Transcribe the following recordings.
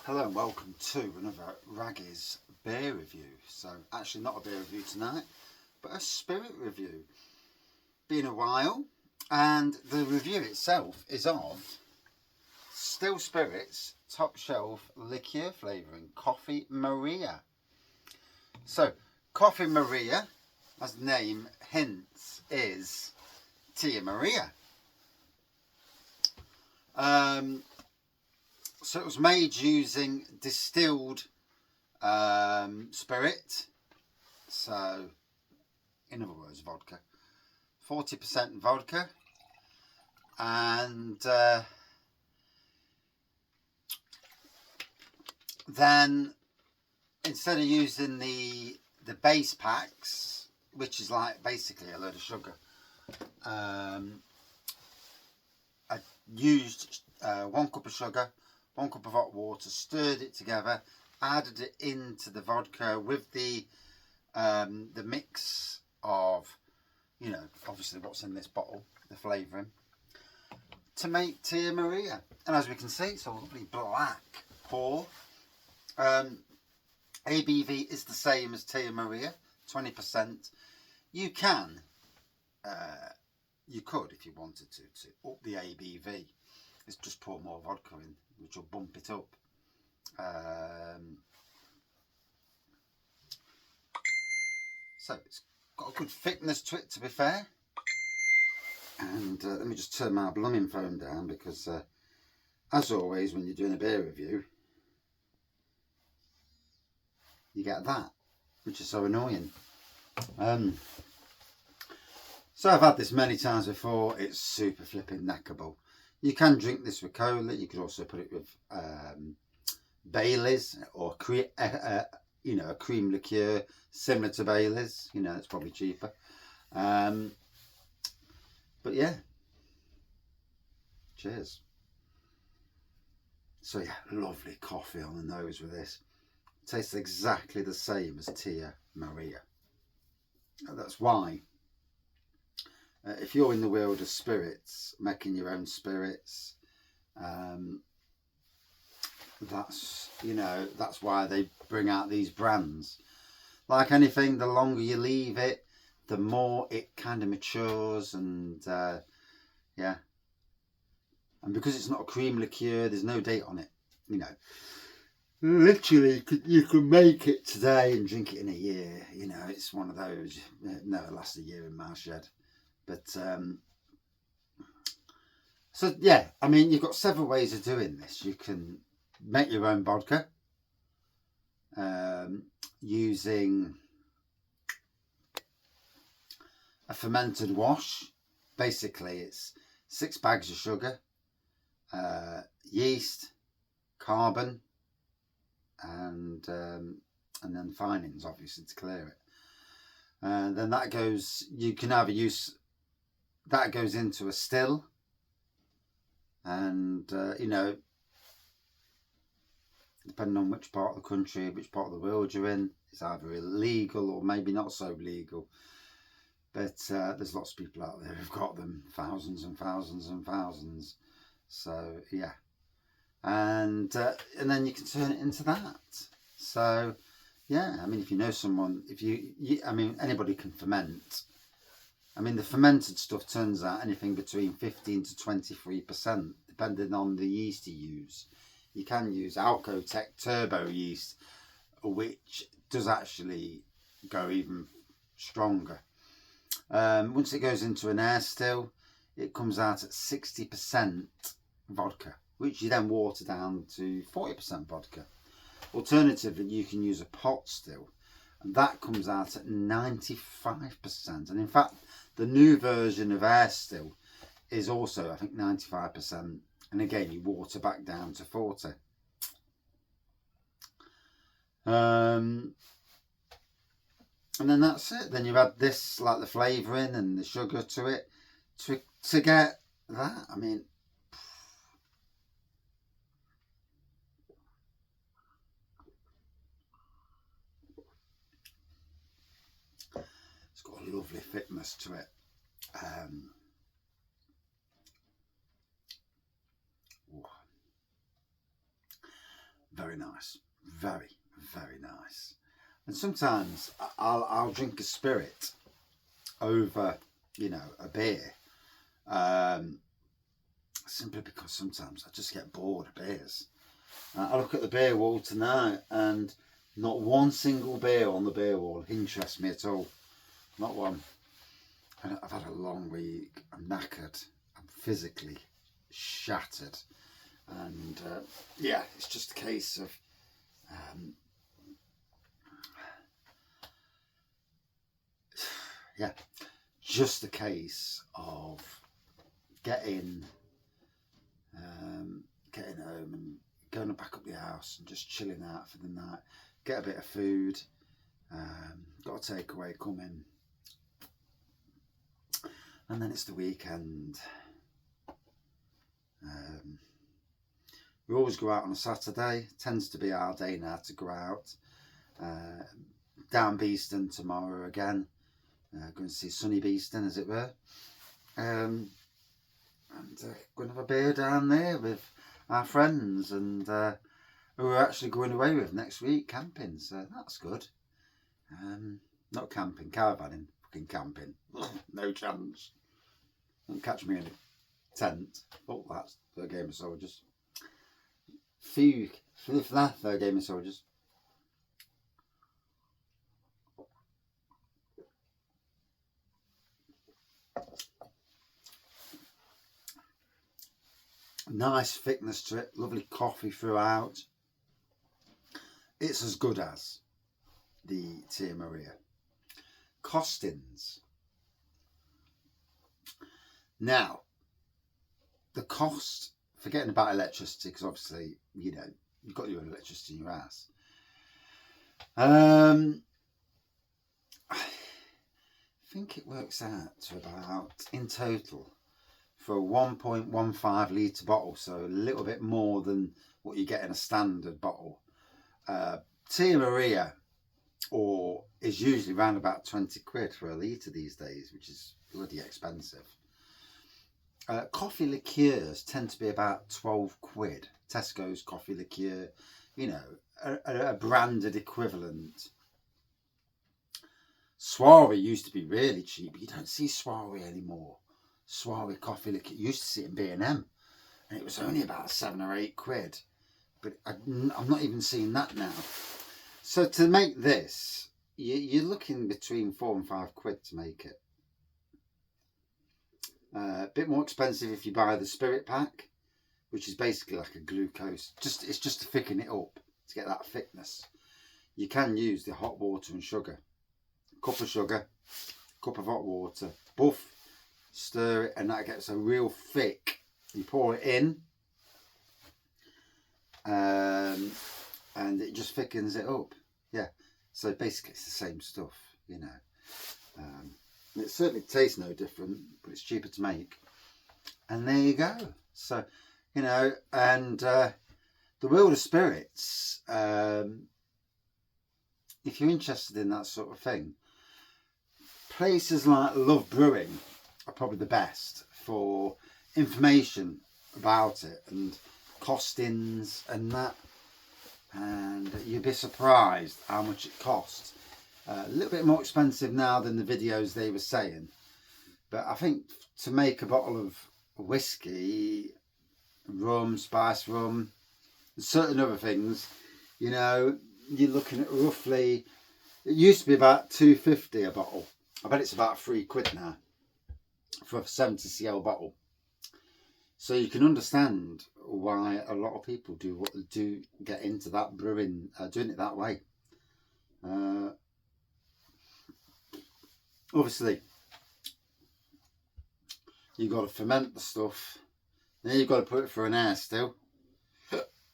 Hello and welcome to another Raggy's beer review. So actually not a beer review tonight, but a spirit review. Been a while, and the review itself is of Still Spirits Top Shelf Liqueur Flavouring Coffee Maria. So Coffee Maria, as the name hints, is Tia Maria. So it was made using distilled spirit, so in other words vodka, 40% vodka, and then instead of using the base packs, which is like basically a load of sugar, I used 1 cup of sugar, 1 cup of hot water, stirred it together, added it into the vodka with the mix of, you know, obviously what's in this bottle, the flavouring, to make Tia Maria. And as we can see, it's a lovely black pour. ABV is the same as Tia Maria, 20%. You can, you could, if you wanted to up the ABV. It's just pour more vodka in, which will bump it up. So it's got a good thickness to it, to be fair. And let me just turn my blooming phone down, because as always when you're doing a beer review, you get that, which is so annoying. So I've had this many times before. It's super flipping neckable. You can drink this with cola. You could also put it with Baileys or you know, a cream liqueur similar to Baileys. You know, it's probably cheaper. But yeah, cheers. So yeah, lovely coffee on the nose with this. It tastes exactly the same as Tia Maria. That's why if you're in the world of spirits, making your own spirits, that's, you know, that's why they bring out these brands. Like anything, the longer you leave it, the more it kind of matures, and yeah. And because it's not a cream liqueur, there's no date on it, you know. Literally, you could make it today and drink it in a year. You know, it's one of those. It never lasts a year in my shed. But so yeah, I mean, you've got several ways of doing this. You can make your own vodka using a fermented wash. Basically, it's 6 bags of sugar, yeast, carbon, and then finings, obviously, to clear it. And then that goes. You can either use that goes into a still, and you know, depending on which part of the country, which part of the world you're in, it's either illegal or maybe not so legal. But there's lots of people out there who've got them, thousands and thousands and thousands. So yeah, and then you can turn it into that. So yeah, I mean, if you know someone, if I mean, anybody can ferment. I mean, the fermented stuff turns out anything between 15 to 23%, depending on the yeast you use. You can use Alcotech Turbo yeast, which does actually go even stronger. Once it goes into an air still, it comes out at 60% vodka, which you then water down to 40% vodka. Alternatively, you can use a pot still, and that comes out at 95%. And in fact, the new version of air still is also, I think, 95%. And again, you water back down to 40. And then that's it. Then you add this, like the flavouring and the sugar to it, to get that. I mean, it's got a lovely thickness to it. Very nice, very, very nice. And sometimes I'll drink a spirit over, you know, a beer, simply because sometimes I just get bored of beers. I look at the beer wall tonight, and not one single beer on the beer wall interests me at all. Not one. And I've had a long week. I'm knackered. I'm physically shattered. And yeah, it's just a case of yeah, just a case of getting home and going back up the house and just chilling out for the night. Get a bit of food. Got a takeaway coming, and then it's the weekend. We always go out on a Saturday. Tends to be our day now to go out. Down Beeston tomorrow again. Going to see Sunny Beeston, as it were. And going to have a beer down there with our friends, and who we're actually going away with next week, camping. So that's good. Not camping, caravanning. Fucking camping. No chance. Won't catch me in a tent. Oh, that's for a game of soldiers. For a game of soldiers. Nice thickness to it, lovely coffee throughout. It's as good as the Tia Maria. Costings. Now, the cost, forgetting about electricity, because obviously, you know, you've got your electricity in your house. I think it works out to about, in total, for a 1.15 litre bottle, so a little bit more than what you get in a standard bottle. Tia Maria is usually around about 20 quid for a litre these days, which is bloody expensive. Coffee liqueurs tend to be about 12 quid. Tesco's coffee liqueur, you know, a branded equivalent. Soiree used to be really cheap, but you don't see Soiree anymore. Soiree coffee liqueur, you used to see it in B&M, and it was only about 7 or 8 quid. But I'm not even seeing that now. So to make this, you're looking between 4 and 5 quid to make it. A bit more expensive if you buy the spirit pack, which is basically like a glucose. It's just to thicken it up, to get that thickness. You can use the hot water and sugar. Cup of sugar, cup of hot water, buff, stir it, and that gets a real thick. You pour it in, and it just thickens it up. Yeah, so basically it's the same stuff, you know. It certainly tastes no different, but it's cheaper to make. And there you go. So, you know, and the World of Spirits, if you're interested in that sort of thing, places like Love Brewing are probably the best for information about it and costings and that. And you'd be surprised how much it costs. A little bit more expensive now than the videos they were saying, but I think to make a bottle of whiskey, rum, spice rum, and certain other things, you know, you're looking at roughly, it used to be about £2.50 a bottle. I bet it's about £3 now for a 70cl bottle. So you can understand why a lot of people do get into that brewing, doing it that way. Obviously, you've got to ferment the stuff. Then you've got to put it through an air still.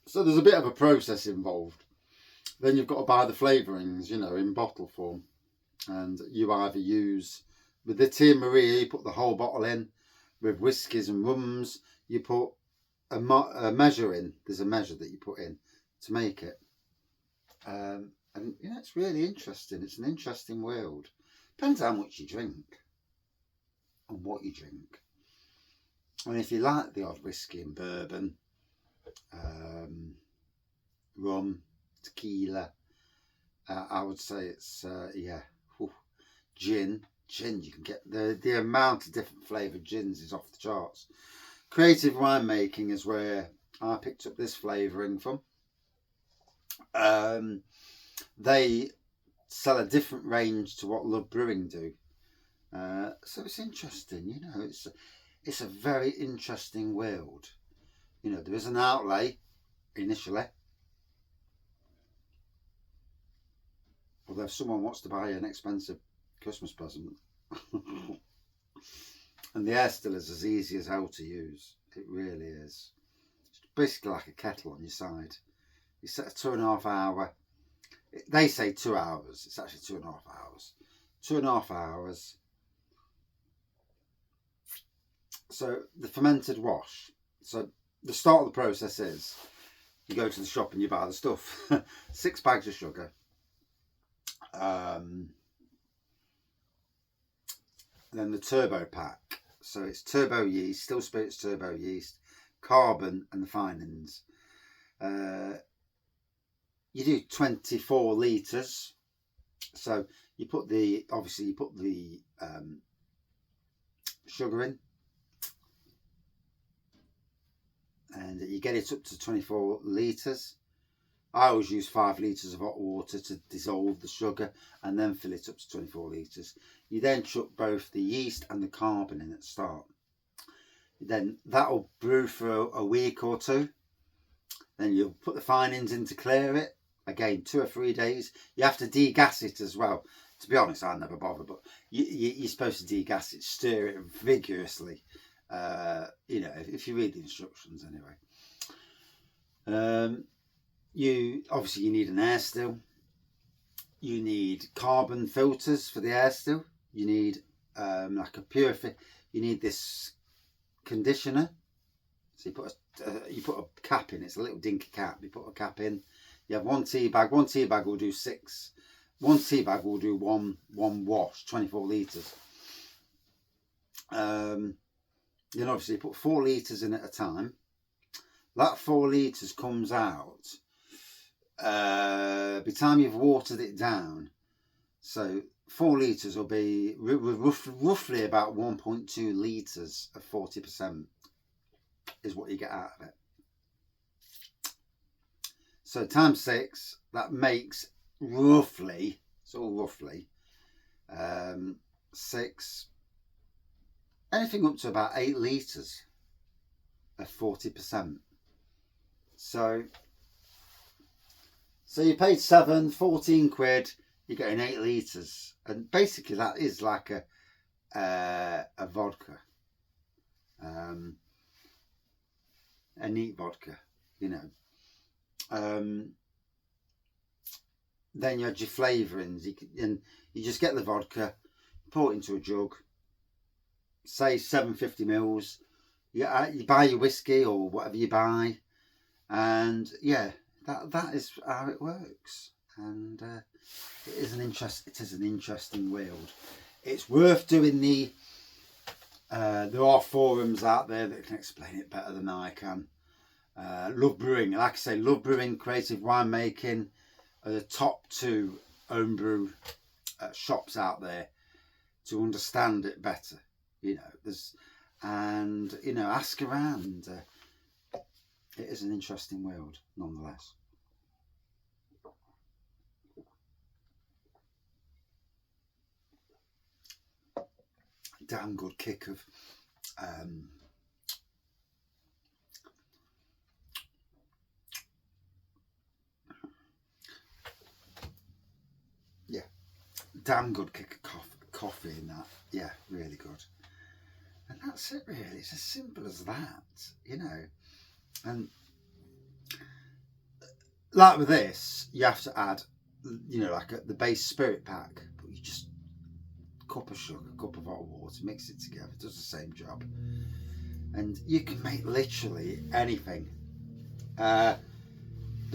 So there's a bit of a process involved. Then you've got to buy the flavourings, you know, in bottle form. And you either use, with the Tia Maria, you put the whole bottle in. With whiskies and rums, you put a measure in. There's a measure that you put in to make it. And, you know, it's really interesting. It's an interesting world. Depends how much you drink and what you drink. And if you like the odd whiskey and bourbon, rum, tequila. I would say it's yeah, whew. Gin. You can get the amount of different flavoured gins is off the charts. Creative winemaking is where I picked up this flavouring from. They sell a different range to what Love Brewing do. So it's interesting, you know, it's a very interesting world. You know, there is an outlay initially. Although if someone wants to buy an expensive Christmas present, and the air still is as easy as hell to use. It really is. It's basically like a kettle on your side. You set a 2.5 hour. They say 2 hours. It's actually 2.5 hours. 2.5 hours. So the fermented wash. So the start of the process is you go to the shop and you buy the stuff. 6 bags of sugar. Then the turbo pack. So it's turbo yeast, still spirits turbo yeast, carbon and the finings. You do 24 litres. So you put the, obviously you put the sugar in. And you get it up to 24 litres. I always use 5 litres of hot water to dissolve the sugar and then fill it up to 24 litres. You then chuck both the yeast and the carbon in at the start. Then that'll brew for a week or two. Then you'll put the finings in to clear it. Again, 2 or 3 days. You have to degas it as well. To be honest, I never bother, but you're supposed to degas it, stir it vigorously. You know, if you read the instructions anyway. You need an air still. You need carbon filters for the air still. You need like a purifier. You need this conditioner. So you put a cap in. It's a little dinky cap. You put a cap in. You have 1 tea bag. 1 tea bag will do 6. 1 tea bag will do one wash, 24 litres. Then obviously you put 4 litres in at a time. That 4 litres comes out by the time you've watered it down. So 4 litres will be roughly about 1.2 litres of 40% is what you get out of it. So times 6, that makes roughly, so roughly, 6, anything up to about 8 litres of 40%. So you paid 14 quid, you're getting 8 litres. And basically that is like a vodka. A neat vodka, you know. Then you had your flavourings, and you just get the vodka, pour it into a jug, say 750 mils. You buy your whiskey or whatever you buy, and yeah, that is how it works. And it is an interesting world. It's worth doing the. There are forums out there that can explain it better than I can. Love Brewing, like I say, Love Brewing, Creative Winemaking are the top 2 homebrew shops out there to understand it better. You know, ask around. It is an interesting world, nonetheless. Damn good kick of damn good kick of coffee in that. Yeah, really good. And that's it really. It's as simple as that, you know. And like with this, you have to add, you know, like the base spirit pack, but you just cup of sugar, cup of hot water, mix it together, it does the same job. And you can make literally anything. The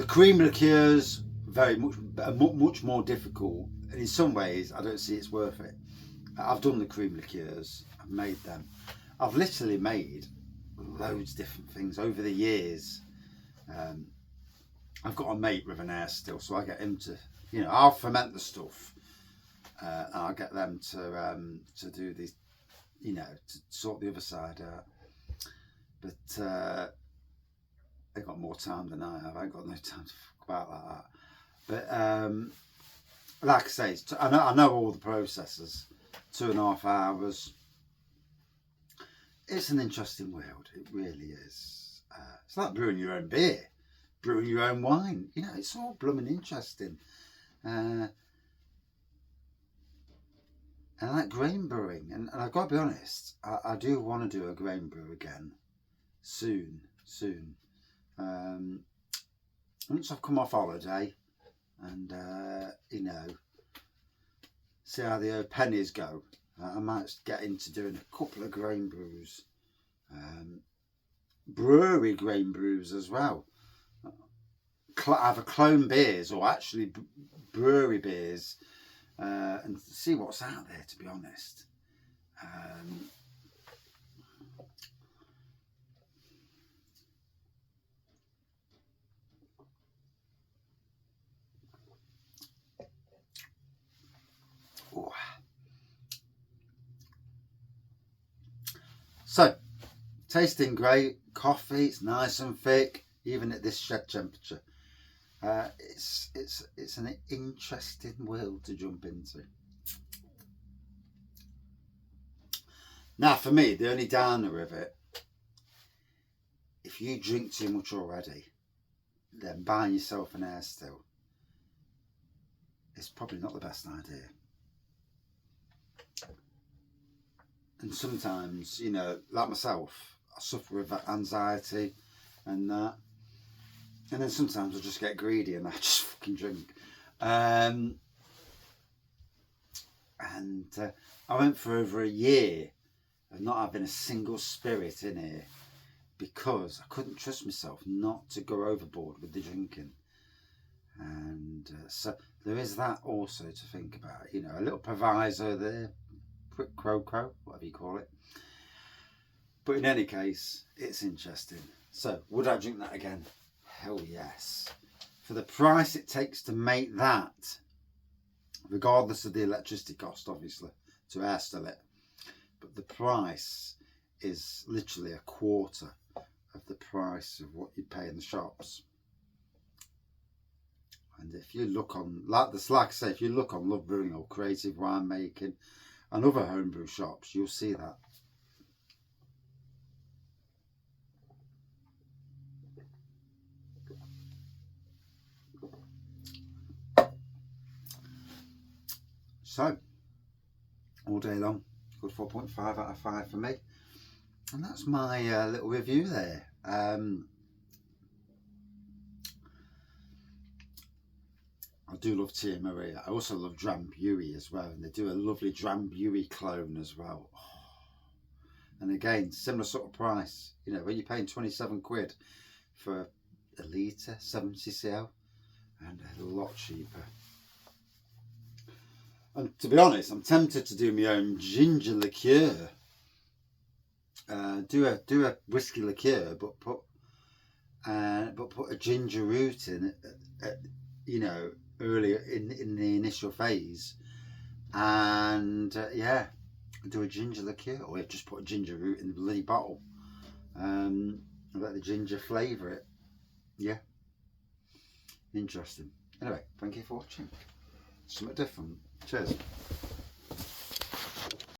cream liqueurs, much more difficult. And in some ways, I don't see it's worth it. I've done the cream liqueurs. I've made them. I've literally made loads of different things over the years. I've got a mate with an air still, so I get him to, you know, I'll ferment the stuff, and I'll get them to do these, you know, to sort the other side out. But they've got more time than I have. I ain't got no time to fuck about like that. But like I say, I know all the processes. 2.5 hours. It's an interesting world. It really is. It's like brewing your own beer, brewing your own wine. You know, it's all blooming interesting. And I like grain brewing. And I've got to be honest, I do want to do a grain brew again soon. Once I've come off holiday and, you know, see how the pennies go, I might get into doing a couple of grain brews. Brewery grain brews as well. Either clone beers or actually brewery beers, and see what's out there, to be honest. Oh. So, tasting great. Coffee, it's nice and thick, even at this shed temperature. It's an interesting world to jump into. Now, for me, the only downer of it, if you drink too much already, then buying yourself an air still is probably not the best idea. And sometimes, you know, like myself, I suffer with anxiety and that. And then sometimes I just get greedy and I just fucking drink. And I went for over a year of not having a single spirit in here because I couldn't trust myself not to go overboard with the drinking. And so there is that also to think about. You know, a little proviso there, quid pro quo, whatever you call it. But in any case, it's interesting. So, would I drink that again? Hell yes. For the price it takes to make that, regardless of the electricity cost, obviously, to air still it, but the price is literally a quarter of the price of what you pay in the shops. And if you look on, like I say, if you look on Love Brewing or Creative Winemaking and other homebrew shops, you'll see that. So, all day long, good 4.5 out of 5 for me. And that's my little review there. I do love Tia Maria. I also love Drambuie as well. And they do a lovely Drambuie clone as well. Oh. And again, similar sort of price. You know, when you're paying 27 quid for a litre, 70cl, and a lot cheaper. And to be honest, I'm tempted to do my own ginger liqueur. Do a whiskey liqueur, but put a ginger root in it, you know, earlier in the initial phase, and yeah, do a ginger liqueur, or just put a ginger root in the bloody bottle, and let the ginger flavour it. Yeah, interesting. Anyway, thank you for watching. Something different. Cheers.